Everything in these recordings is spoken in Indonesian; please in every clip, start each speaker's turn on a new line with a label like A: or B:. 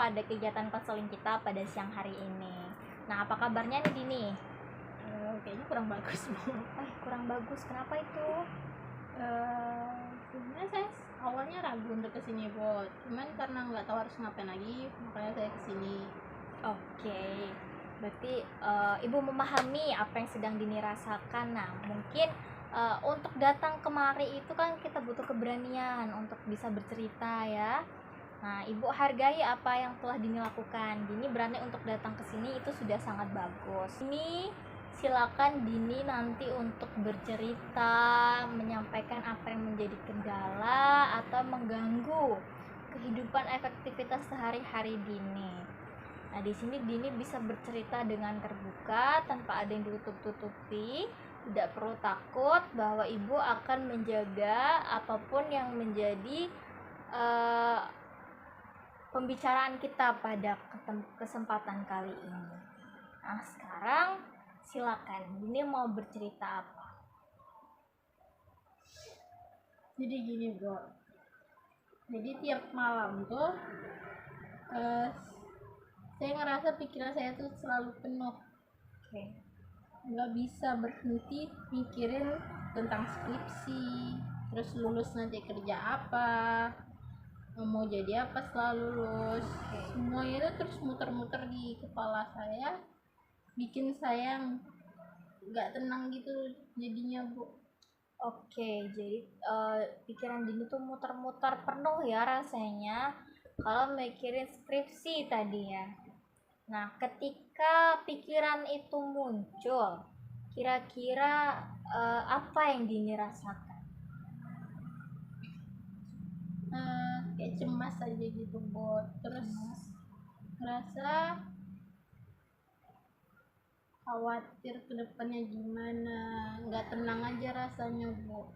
A: ada kegiatan konseling kita pada siang hari ini. Nah, apa kabarnya nih Dini?
B: Kayaknya kurang bagus, Bu.
A: Kurang bagus, kenapa itu?
B: Sebenarnya saya awalnya ragu untuk kesini, Bu. Cuman karena nggak tahu harus ngapain lagi, makanya saya kesini.
A: Oke, berarti Ibu memahami apa yang sedang Dini rasakan. Nah, mungkin untuk datang kemari itu kan kita butuh keberanian untuk bisa bercerita ya. Nah, Ibu hargai apa yang telah Dini lakukan. Dini berani untuk datang ke sini itu sudah sangat bagus. Ini silakan Dini nanti untuk bercerita, menyampaikan apa yang menjadi kendala atau mengganggu kehidupan efektivitas sehari-hari Dini. Nah, di sini Dini bisa bercerita dengan terbuka tanpa ada yang ditutup-tutupi. Tidak perlu takut bahwa Ibu akan menjaga apapun yang menjadi pembicaraan kita pada kesempatan kali ini. Nah, sekarang silakan, Dini mau bercerita apa?
B: Jadi gini, Bu. Jadi tiap malam tuh saya ngerasa pikiran saya tuh selalu penuh. Nggak bisa berhenti mikirin tentang skripsi, terus lulus nanti kerja apa, mau jadi apa setelah lulus. Semua itu terus muter-muter di kepala saya, bikin saya nggak tenang gitu jadinya, Bu.
A: Oke, jadi pikiran Dini tuh muter-muter penuh ya rasanya kalau mikirin skripsi tadi ya. Nah, ketika pikiran itu muncul, kira-kira apa yang Dini rasakan?
B: Kayak cemas aja gitu, Bu. Terus ngerasa khawatir ke depannya gimana, nggak tenang aja rasanya, Bu.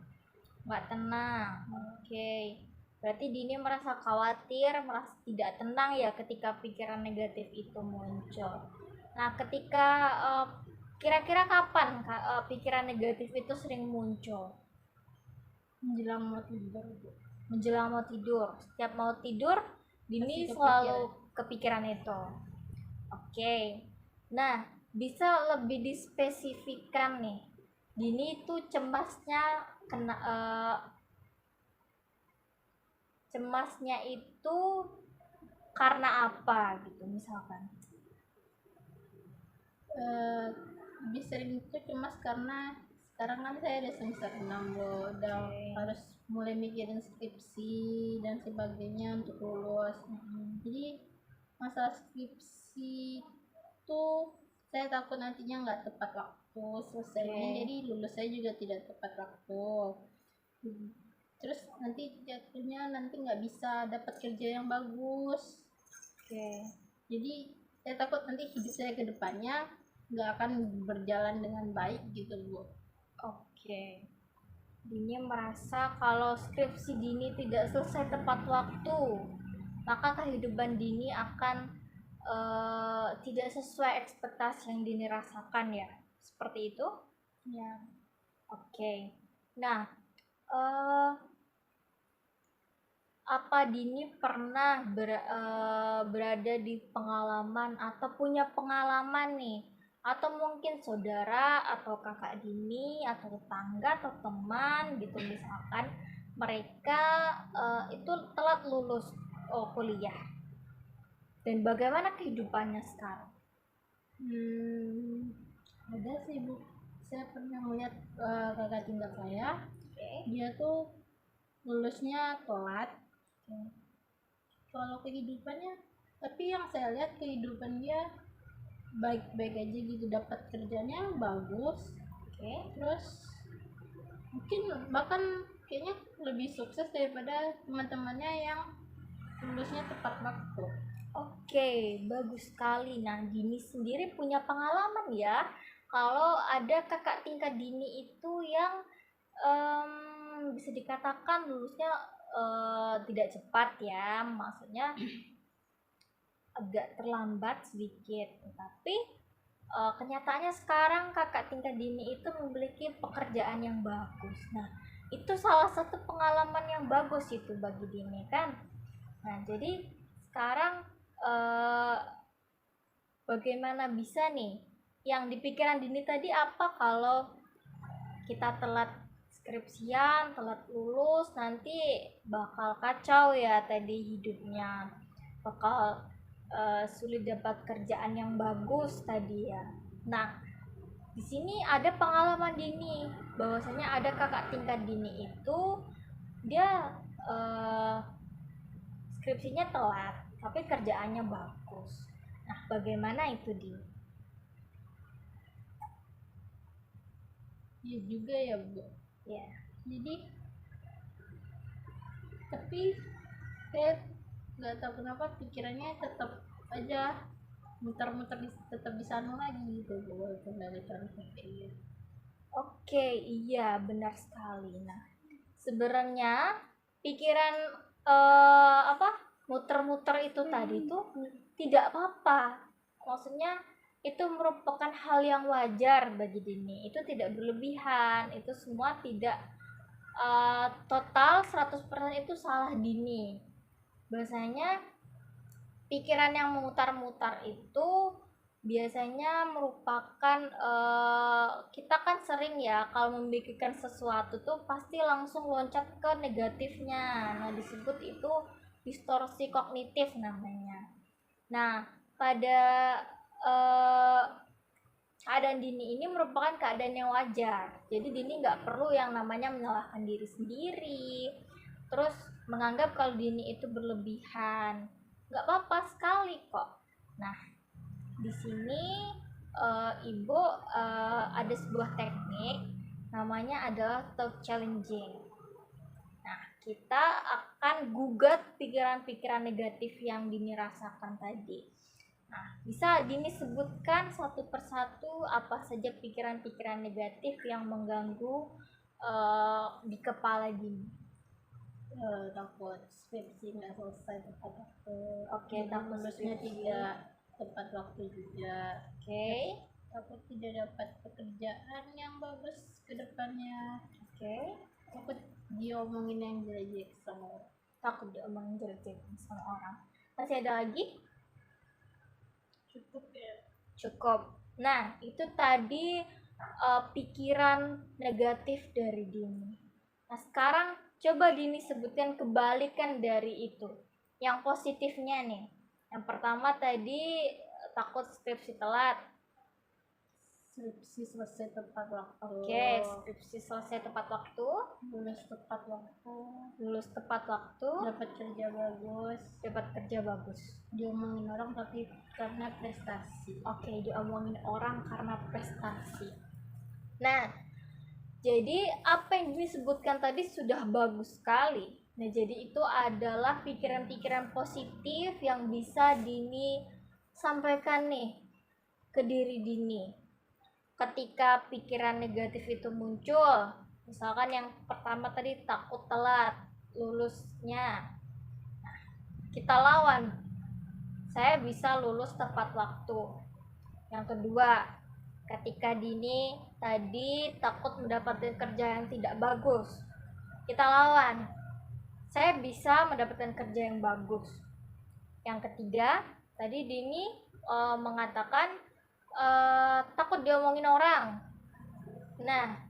A: Nggak tenang. Oke. Berarti Dini merasa khawatir, merasa tidak tenang ya ketika pikiran negatif itu muncul. Nah, ketika kira-kira kapan pikiran negatif itu sering muncul?
B: Menjelang mau tidur, Bu.
A: Menjelang mau tidur. Setiap mau tidur, Dini selalu kepikiran itu. Oke. Nah, bisa lebih dispesifikkan nih. Dini itu cemasnya cemasnya itu karena apa gitu misalkan?
B: Lebih sering itu cemas karena sekarang kan saya udah semester 6, Bu. Udah harus mulai mikirin skripsi dan sebagainya untuk lulus. Jadi masalah skripsi itu saya takut nantinya nggak tepat waktu selesainya, jadi lulus saya juga tidak tepat waktu. Terus nanti jatuhnya nanti nggak bisa dapat kerja yang bagus. Jadi saya takut nanti hidup saya ke depannya nggak akan berjalan dengan baik gitu, Bu.
A: Dini merasa kalau skripsi Dini tidak selesai tepat waktu, maka kehidupan Dini akan tidak sesuai ekspektasi yang Dini rasakan ya, seperti itu
B: ya.
A: Nah, apa Dini pernah berada di pengalaman atau punya pengalaman nih, atau mungkin saudara atau kakak Dini atau tetangga atau teman gitu misalkan mereka itu telat lulus kuliah, dan bagaimana kehidupannya sekarang?
B: Ada sih, Bu. Saya pernah melihat kakak tingkat saya. Dia tuh lulusnya telat. Kalau kehidupannya, tapi yang saya lihat kehidupan dia baik-baik aja gitu, dapat kerjanya bagus. Terus mungkin bahkan kayaknya lebih sukses daripada teman-temannya yang lulusnya tepat waktu.
A: Bagus sekali. Nah, Dini sendiri punya pengalaman ya kalau ada kakak tingkat Dini itu yang bisa dikatakan lulusnya tidak cepat ya, maksudnya agak terlambat sedikit, tapi kenyataannya sekarang kakak tingkat Dini itu memiliki pekerjaan yang bagus. Nah, itu salah satu pengalaman yang bagus itu bagi Dini kan. Nah, jadi sekarang eh, bagaimana bisa nih yang di pikiran Dini tadi apa kalau kita telat skripsian, telat lulus, nanti bakal kacau ya tadi hidupnya, bakal sulit dapat kerjaan yang bagus tadi ya. Nah, di sini ada pengalaman Dini, bahwasanya ada kakak tingkat Dini itu dia skripsinya telat, tapi kerjaannya bagus. Nah, bagaimana itu Dini?
B: Iya juga ya Bu.
A: Ya.
B: Jadi tapi saya nggak tahu kenapa pikirannya tetap aja muter-muter tetap di sana lagi gitu Bu, walaupun dari contoh kayak gitu.
A: Oke, iya benar sekali. Nah, sebenarnya pikiran apa muter-muter itu tadi tuh tidak apa-apa. Maksudnya itu merupakan hal yang wajar bagi Dini. Itu tidak berlebihan. Itu semua tidak total 100% itu salah Dini. Biasanya pikiran yang memutar-mutar itu biasanya merupakan kita kan sering ya kalau memikirkan sesuatu tuh pasti langsung loncat ke negatifnya. Nah, disebut itu distorsi kognitif namanya. Nah, pada eh, keadaan Dini ini merupakan keadaan yang wajar. Jadi Dini nggak perlu yang namanya menyalahkan diri sendiri, terus menganggap kalau Dini itu berlebihan. Nggak apa-apa sekali kok. Nah, di sini ibu ada sebuah teknik namanya adalah talk challenging. Nah, kita akan gugat pikiran-pikiran negatif yang Dini rasakan tadi. Nah, bisa Dini sebutkan satu persatu apa saja pikiran-pikiran negatif yang mengganggu di kepala Dini?
B: Takut skripsi nggak selesai tepat waktu.
A: Oke,
B: Jadi
A: takut
B: lulusnya
A: skripsi.
B: tidak tepat waktu juga.
A: Oke,
B: Takut tidak dapat pekerjaan yang bagus ke depannya.
A: oke.
B: Takut diomongin yang jelek sama orang.
A: Takut diomongin jelek sama orang. Masih ada lagi?
B: Cukup ya.
A: Cukup. Nah, itu tadi pikiran negatif dari Dini. Nah, sekarang coba Dini sebutkan kebalikan dari itu. Yang positifnya nih. Yang pertama tadi takut skripsi telat.
B: Skripsi selesai tepat waktu.
A: Oke, skripsi selesai tepat waktu.
B: Lulus tepat waktu.
A: Lulus tepat waktu.
B: Dapat kerja bagus.
A: Dapat kerja bagus.
B: Diomongin orang tapi karena prestasi.
A: Oke, diomongin orang karena prestasi. Nah, jadi apa yang disebutkan tadi sudah bagus sekali. Nah, jadi itu adalah pikiran-pikiran positif yang bisa Dini sampaikan nih ke diri Dini. Ketika pikiran negatif itu muncul, misalkan yang pertama tadi takut telat lulusnya. Nah, kita lawan. Saya bisa lulus tepat waktu. Yang kedua, ketika Dini tadi takut mendapatkan kerja yang tidak bagus, kita lawan. Saya bisa mendapatkan kerja yang bagus. Yang ketiga, tadi Dini mengatakan takut diomongin orang. Nah,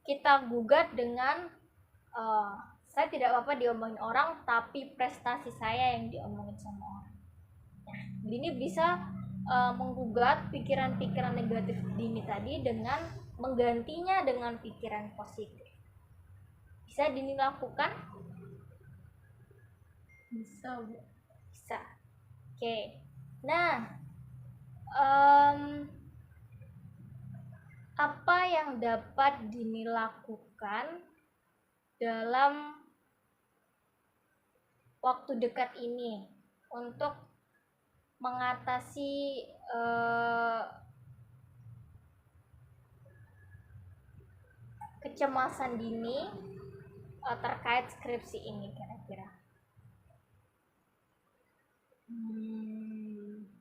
A: kita gugat dengan saya tidak apa-apa diomongin orang, tapi prestasi saya yang diomongin sama orang. Nah, Dini bisa menggugat pikiran-pikiran negatif Dini tadi dengan menggantinya dengan pikiran positif. Bisa Dini lakukan?
B: Bisa Bu.
A: Bisa. Oke. Nah, apa yang dapat Dini lakukan dalam waktu dekat ini untuk mengatasi kecemasan Dini terkait skripsi ini kira-kira?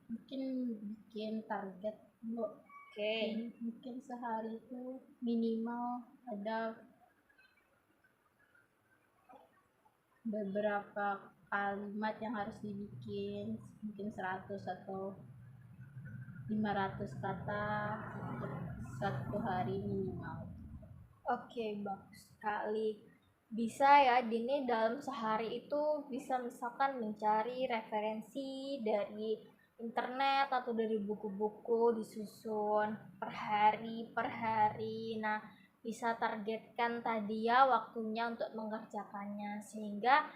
B: Mungkin bikin target Bu.
A: Oke.
B: Mungkin sehari itu minimal ada beberapa kalimat yang harus dibikin mungkin 100 atau 500 kata untuk satu hari minimal.
A: Oke, bagus sekali. Bisa ya, Dini dalam sehari itu bisa misalkan mencari referensi dari internet atau dari buku-buku disusun per hari. Nah, bisa targetkan tadi ya waktunya untuk mengerjakannya sehingga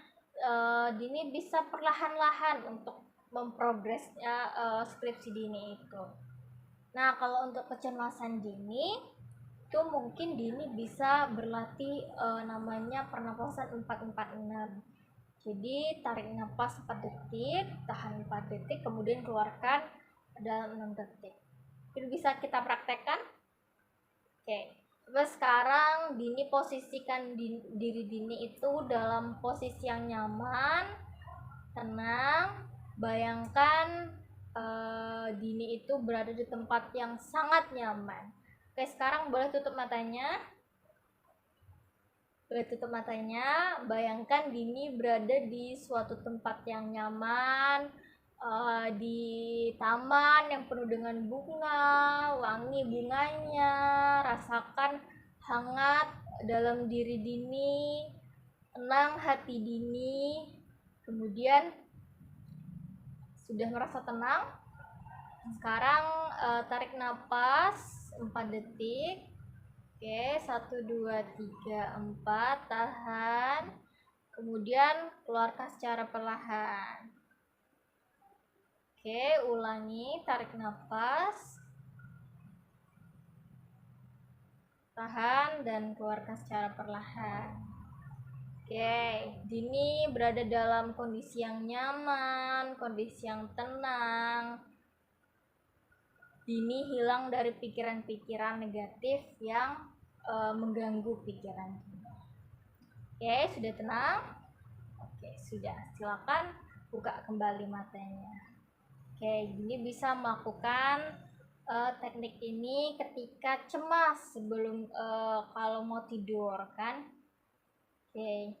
A: Dini bisa perlahan-lahan untuk memprogresnya skripsi Dini itu. Nah, kalau untuk kecemasan Dini itu mungkin Dini bisa berlatih namanya pernapasan 446. Jadi tarik nafas 4 detik, tahan 4 detik, kemudian keluarkan dalam 6 detik. Itu bisa kita praktekkan. Oke. Terus sekarang Dini posisikan diri Dini itu dalam posisi yang nyaman, tenang. Bayangkan Dini itu berada di tempat yang sangat nyaman. Oke, sekarang boleh tutup matanya. Bayangkan Dini berada di suatu tempat yang nyaman, di taman yang penuh dengan bunga, wangi bunganya. Rasakan hangat dalam diri Dini, tenang hati Dini. Kemudian sudah merasa tenang, sekarang tarik nafas 4 detik. Oke, 1, 2, 3, 4, tahan. Kemudian keluarkan secara perlahan. Oke, ulangi, tarik nafas, tahan, dan keluarkan secara perlahan. Oke, Dini berada dalam kondisi yang nyaman, kondisi yang tenang. Dini hilang dari pikiran-pikiran negatif yang mengganggu pikiran Dini. Oke, sudah tenang? Oke, sudah. Silakan buka kembali matanya. Oke, Dini bisa melakukan teknik ini ketika cemas sebelum kalau mau tidur kan. Oke,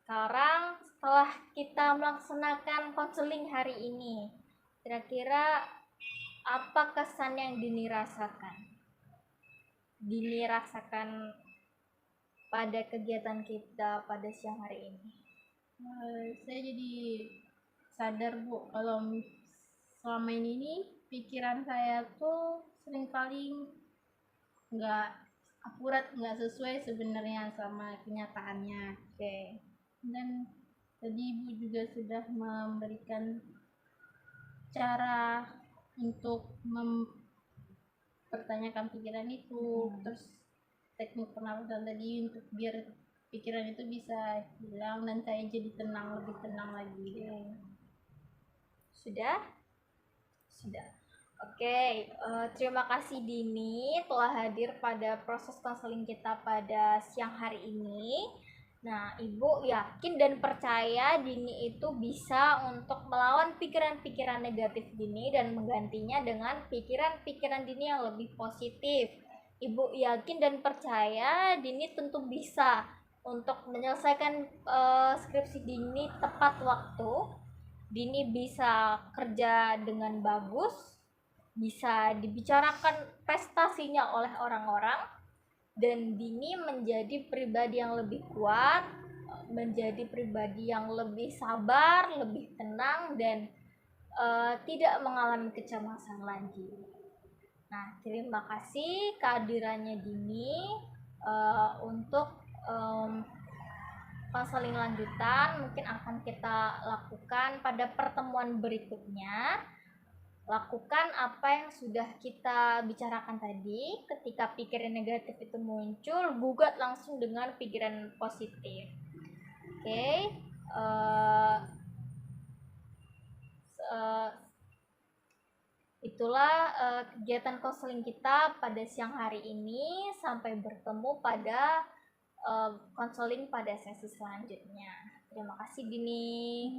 A: sekarang setelah kita melaksanakan konseling hari ini, kira-kira apa kesan yang Dini rasakan? Dini rasakan pada kegiatan kita pada siang hari ini.
B: Saya jadi sadar Bu, kalau selama ini pikiran saya tuh seringkali nggak akurat, nggak sesuai sebenarnya sama kenyataannya.
A: Oke.
B: Dan tadi Ibu juga sudah memberikan cara untuk mempertanyakan pikiran itu, terus teknik pernapasan tadi untuk biar pikiran itu bisa hilang dan saya jadi lebih tenang lagi.
A: Sudah? Oke, terima kasih Dini telah hadir pada proses konseling kita pada siang hari ini. Nah, Ibu yakin dan percaya Dini itu bisa untuk melawan pikiran-pikiran negatif Dini dan menggantinya dengan pikiran-pikiran Dini yang lebih positif. Ibu yakin dan percaya Dini tentu bisa untuk menyelesaikan skripsi Dini tepat waktu. Dini bisa kerja dengan bagus, bisa dibicarakan prestasinya oleh orang-orang, dan Dini menjadi pribadi yang lebih kuat, menjadi pribadi yang lebih sabar, lebih tenang, dan tidak mengalami kecemasan lagi. Nah, terima kasih kehadirannya Dini untuk konseling lanjutan mungkin akan kita lakukan pada pertemuan berikutnya. Lakukan apa yang sudah kita bicarakan tadi. Ketika pikiran negatif itu muncul, gugat langsung dengan pikiran positif. Oke, itulah kegiatan konseling kita pada siang hari ini. Sampai bertemu pada konseling pada sesi selanjutnya. Terima kasih Dini.